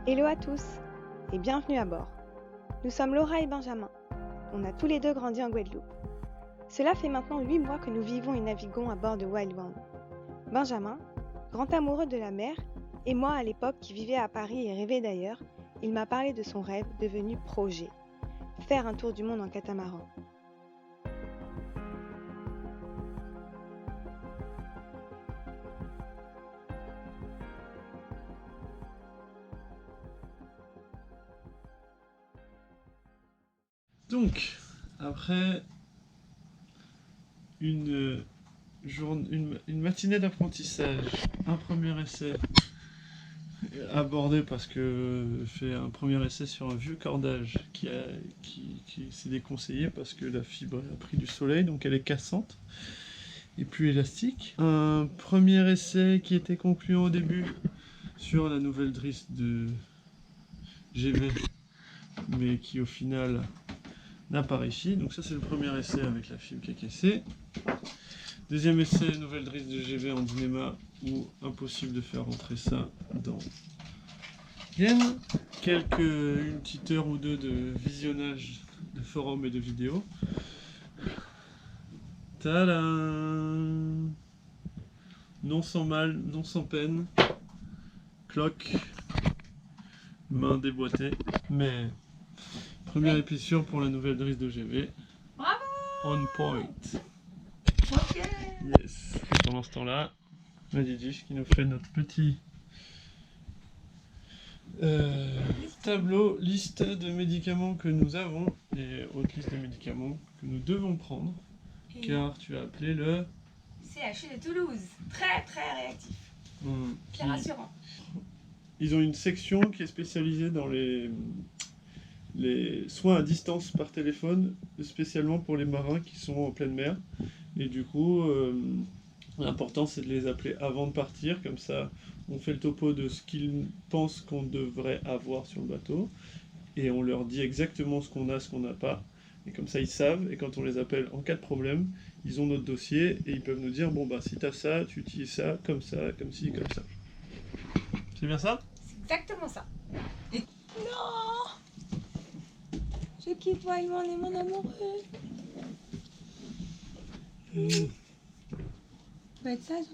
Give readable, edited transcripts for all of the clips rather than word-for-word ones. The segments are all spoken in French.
Hello à tous et bienvenue à bord. Nous sommes Laura et Benjamin. On a tous les deux grandi en Guadeloupe. Cela fait maintenant 8 mois que nous vivons et naviguons à bord de Wild One. Benjamin, grand amoureux de la mer, et moi à l'époque qui vivais à Paris et rêvais d'ailleurs, il m'a parlé de son rêve devenu projet. Faire un tour du monde en catamaran. Donc, après une matinée d'apprentissage, un premier essai abordé parce que fait un premier essai sur un vieux cordage qui s'est déconseillé parce que la fibre a pris du soleil, donc elle est cassante et plus élastique. Un premier essai qui était concluant au début sur la nouvelle drisse de GV, mais qui au final n'a pas réussi. Donc ça c'est le premier essai avec la fibre qui est cassée. Deuxième essai, nouvelle drisse de GV en Dynéma, où impossible de faire rentrer ça dans Yen. Une petite heure ou deux de visionnage de forums et de vidéos. Tadam! Non sans mal, non sans peine. Cloque. Main déboîtée. Mais première épisode pour la nouvelle drisse de GV. Bravo! On point. Ok. Yes. Pendant ce temps-là, Madidich qui nous fait notre petit tableau, liste de médicaments que nous avons et autre liste de médicaments que nous devons prendre, car tu as appelé le CHU de Toulouse. Très très réactif. Très rassurant. Ils ont une section qui est spécialisée dans les soins à distance par téléphone, spécialement pour les marins qui sont en pleine mer. Et du coup, l'important c'est de les appeler avant de partir, comme ça on fait le topo de ce qu'ils pensent qu'on devrait avoir sur le bateau, et on leur dit exactement ce qu'on a, ce qu'on n'a pas, et comme ça ils savent, et quand on les appelle en cas de problème, ils ont notre dossier, et ils peuvent nous dire, bon bah si t'as ça, tu utilises ça, comme ci, comme ça. C'est bien ça? C'est exactement ça. Non! Je quitte Wild One et mon amoureux. Tu vas être sage?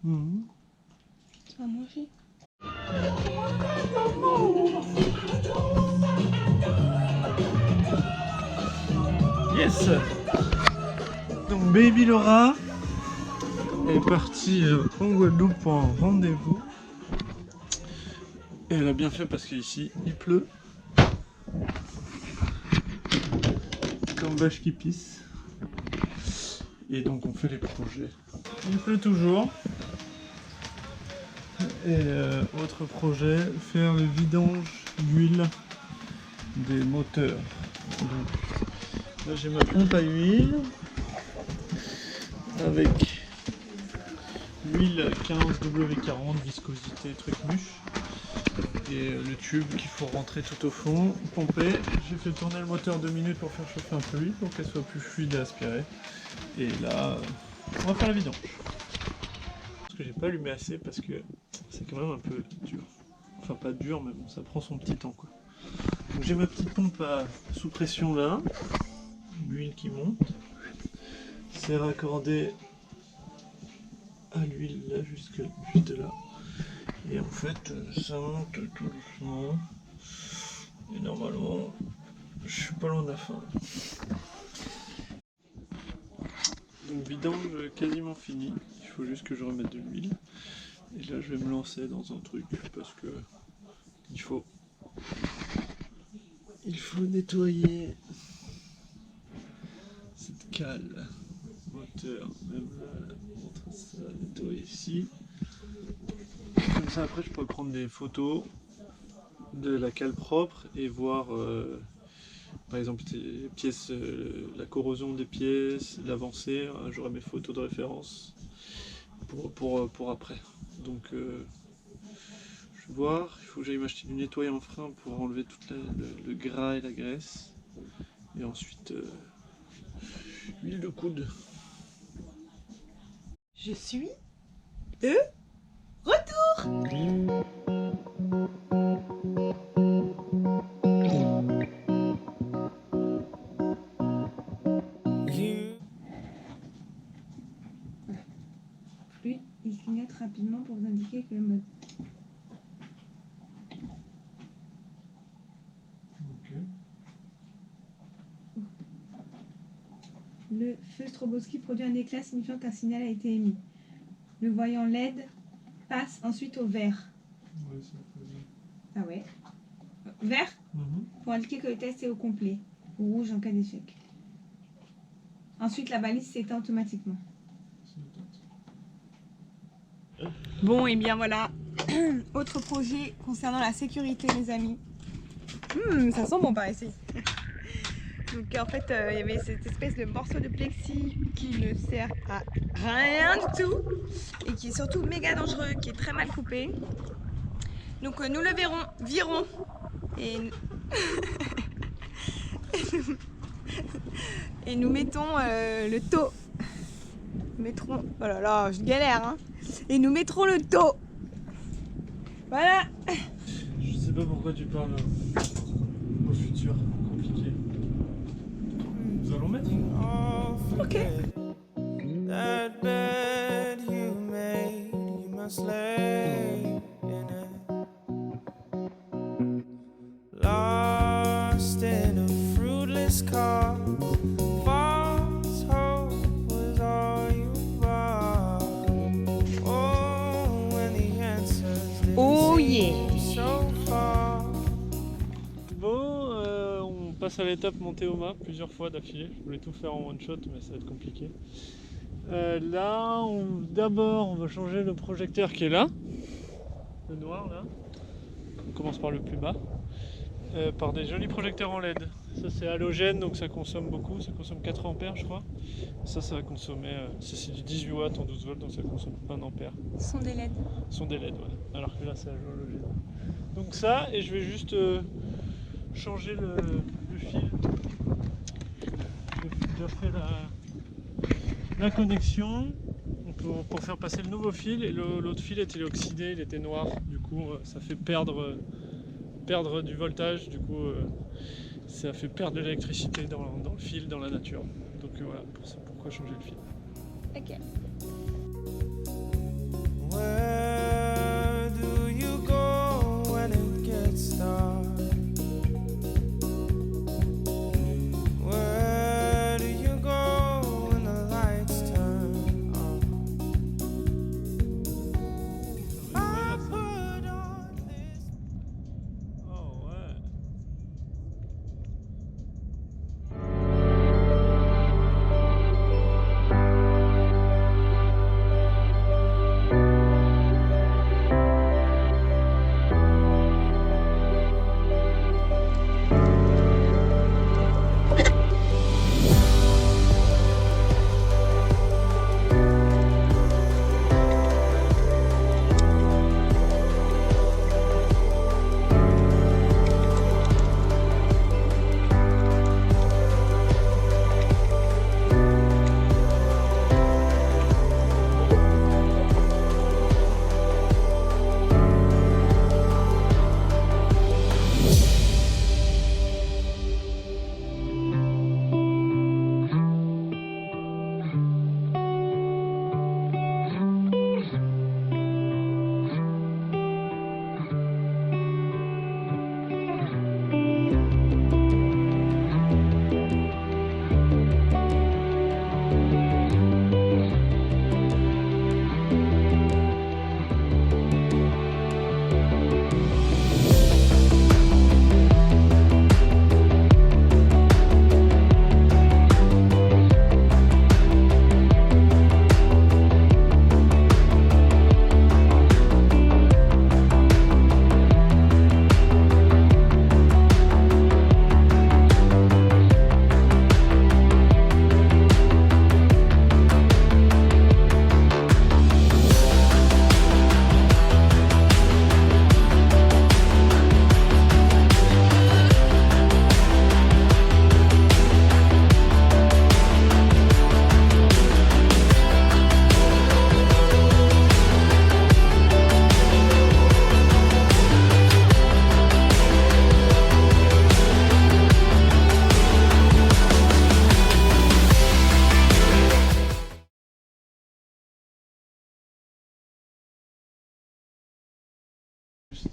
Tu vas manger? Yes! Donc Baby Laura est partie en Guadeloupe pour un rendez-vous. Et elle a bien fait parce qu'ici il pleut. Comme vache qui pisse. Et donc on fait les projets. Il pleut toujours. Et autre projet, faire le vidange d'huile des moteurs. Donc, là j'ai ma pompe à huile avec l'huile 15W40, viscosité truc mûche. Et le tube qu'il faut rentrer tout au fond, pomper. J'ai fait tourner le moteur 2 minutes pour faire chauffer un peu l'huile pour qu'elle soit plus fluide à aspirer. Et là, on va faire la vidange. Parce que j'ai pas allumé assez parce que c'est quand même un peu dur. Enfin pas dur, mais bon, ça prend son petit temps quoi. Donc j'ai ma petite pompe sous pression là, l'huile qui monte. C'est raccordé à l'huile là, juste là. Et en fait, ça monte tout doucement. Et normalement, je suis pas loin de la fin. Donc vidange quasiment fini. Il faut juste que je remette de l'huile. Et là, je vais me lancer dans un truc parce que il faut nettoyer cette cale moteur. Même là, ça nettoyer ici. Comme ça, après, je pourrais prendre des photos de la cale propre et voir par exemple les pièces, la corrosion des pièces, l'avancée. J'aurai mes photos de référence pour après. Donc je vais voir, il faut que j'aille m'acheter du nettoyant frein pour enlever tout le gras et la graisse. Et ensuite huile de coude. Je suis de retour! Le feu stroboscopique produit un éclat signifiant qu'un signal a été émis. Le voyant LED passe ensuite au vert. Ouais, ça peut bien. Ah ouais. Vert pour indiquer que le test est au complet. Ou rouge en cas d'échec. Ensuite, la balise s'éteint automatiquement. Bon, et bien voilà. Autre projet concernant la sécurité, les amis. Ça sent bon par ici. Donc en fait, il y avait cette espèce de morceau de plexi qui ne sert à rien du tout et qui est surtout méga dangereux, qui est très mal coupé. Donc nous le virons et et nous mettons le taux. Mettrons, oh là là, je galère hein. Et nous mettrons le taux. Voilà. Je sais pas pourquoi tu parles au futur compliqué. Nous allons mettre. Ok. That bed you made, you must lay in it. Lost in a fruitless cause, false hope was all you brought. Oh, when the answers didn't seem so far. Bon, on passe à l'étape montée au mât plusieurs fois d'affilée. Je voulais tout faire en one shot, mais ça va être compliqué. Là, d'abord, on va changer le projecteur qui est là, le noir là. On commence par le plus bas, par des jolis projecteurs en LED. Ça c'est halogène, donc ça consomme beaucoup, ça consomme 4 ampères je crois. Ça va consommer, ça c'est du 18 watts en 12 volts, donc ça consomme 1 ampère. Ce sont des LED. Ce sont des LED, ouais. Alors que là c'est halogène. Donc ça, et je vais juste changer le fil. J'ai déjà fait la connexion pour faire passer le nouveau fil, et l'autre fil était oxydé, il était noir, du coup ça fait perdre du voltage, du coup ça fait perdre de l'électricité dans le fil, dans la nature. Donc voilà, pourquoi changer le fil. Ok. Where do you go when it gets dark? Where do you go when the lights turn on? I put on this. Oh ouais.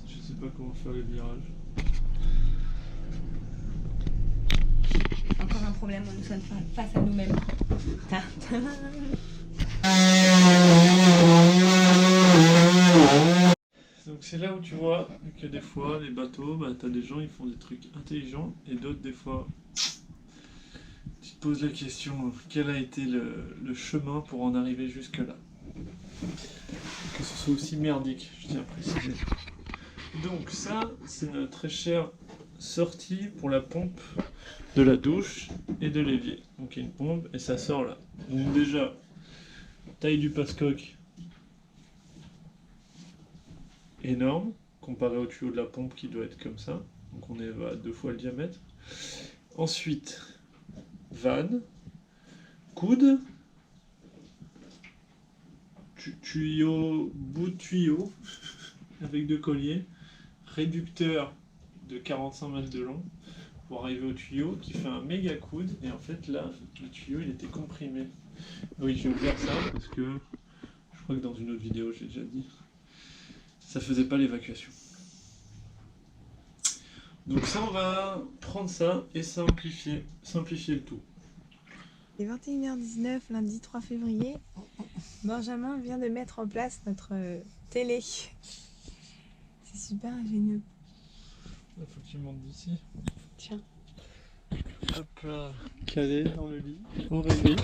Je sais pas comment faire les virages. Encore un problème où nous sommes face à nous-mêmes. Donc c'est là où tu vois que des fois les bateaux, t'as des gens ils font des trucs intelligents et d'autres des fois tu te poses la question quel a été le chemin pour en arriver jusque là. Que ce soit aussi merdique, je tiens à préciser. Donc ça c'est notre très chère sortie pour la pompe de la douche et de l'évier. Donc il y a une pompe et ça sort là. Donc déjà, taille du passe-coque énorme comparé au tuyau de la pompe qui doit être comme ça. Donc on est à 2 fois le diamètre. Ensuite, vanne, coude, tuyau, bout de tuyau avec 2 colliers, réducteur de 45 mètres de long pour arriver au tuyau qui fait un méga coude et en fait là le tuyau il était comprimé. Oui, j'ai ouvert ça parce que je crois que dans une autre vidéo j'ai déjà dit ça faisait pas l'évacuation. Donc ça on va prendre ça et simplifier le tout. Il est 21h19, lundi 3 février. Benjamin vient de mettre en place notre télé. C'est super ingénieux. Il faut que tu montes d'ici. Tiens. Hop là, calé dans le lit, on réveille.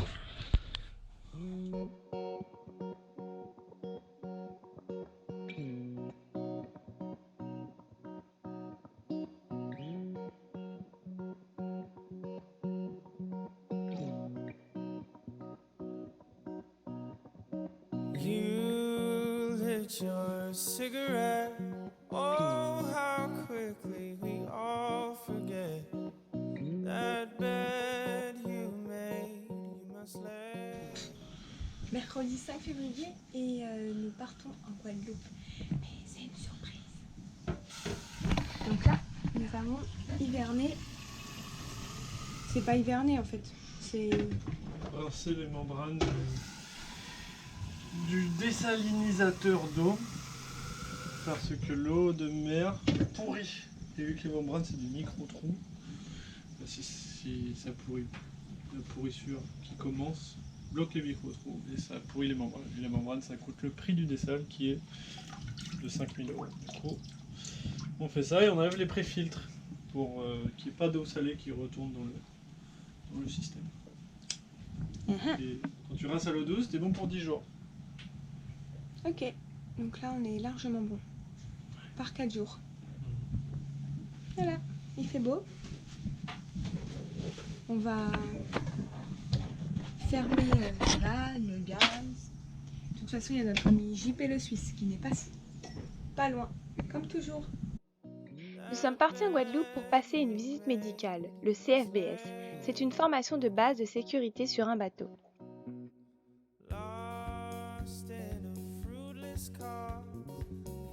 You lit your cigarette. Oh, how quickly we all forget that bed you made. You must let. Mercredi 5 février et nous partons en Guadeloupe. Mais c'est une surprise. Donc là, nous avons hiverné. C'est pas hiverné en fait. C'est Alors c'est les membranes du désalinisateur d'eau parce que l'eau de mer pourrit. Et vu que les membranes c'est des micro-trous, si ça pourrit, la pourrissure qui commence bloque les micro-trous et ça pourrit les membranes. Et les membranes ça coûte le prix du désal qui est de 5 000 €. Du coup, on fait ça et on enlève les pré-filtres pour qu'il n'y ait pas d'eau salée qui retourne dans le système. Et quand tu rinces à l'eau douce, t'es bon pour 10 jours. ok. Donc là, on est largement bon. Par 4 jours. Voilà, il fait beau. On va fermer voilà, le gaz. De toute façon, il y a notre ami JP le Suisse qui n'est pas loin, comme toujours. Nous sommes partis en Guadeloupe pour passer une visite médicale, le CFBS. C'est une formation de base de sécurité sur un bateau. Lost in a fruitless cause.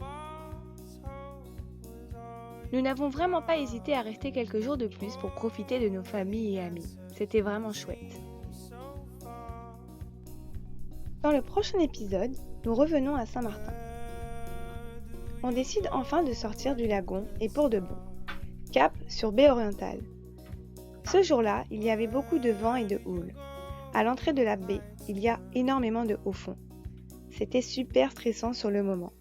False hope was all Nous n'avons vraiment pas hésité à rester quelques jours de plus pour profiter de nos familles et amis. C'était vraiment chouette. so far. Dans le prochain épisode, nous revenons à Saint-Martin. On décide enfin de sortir du lagon et pour de bon. Cap sur baie orientale. Ce jour-là, il y avait beaucoup de vent et de houle. À l'entrée de la baie, il y a énormément de hauts fonds. C'était super stressant sur le moment.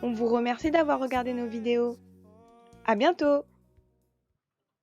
On vous remercie d'avoir regardé nos vidéos. À bientôt!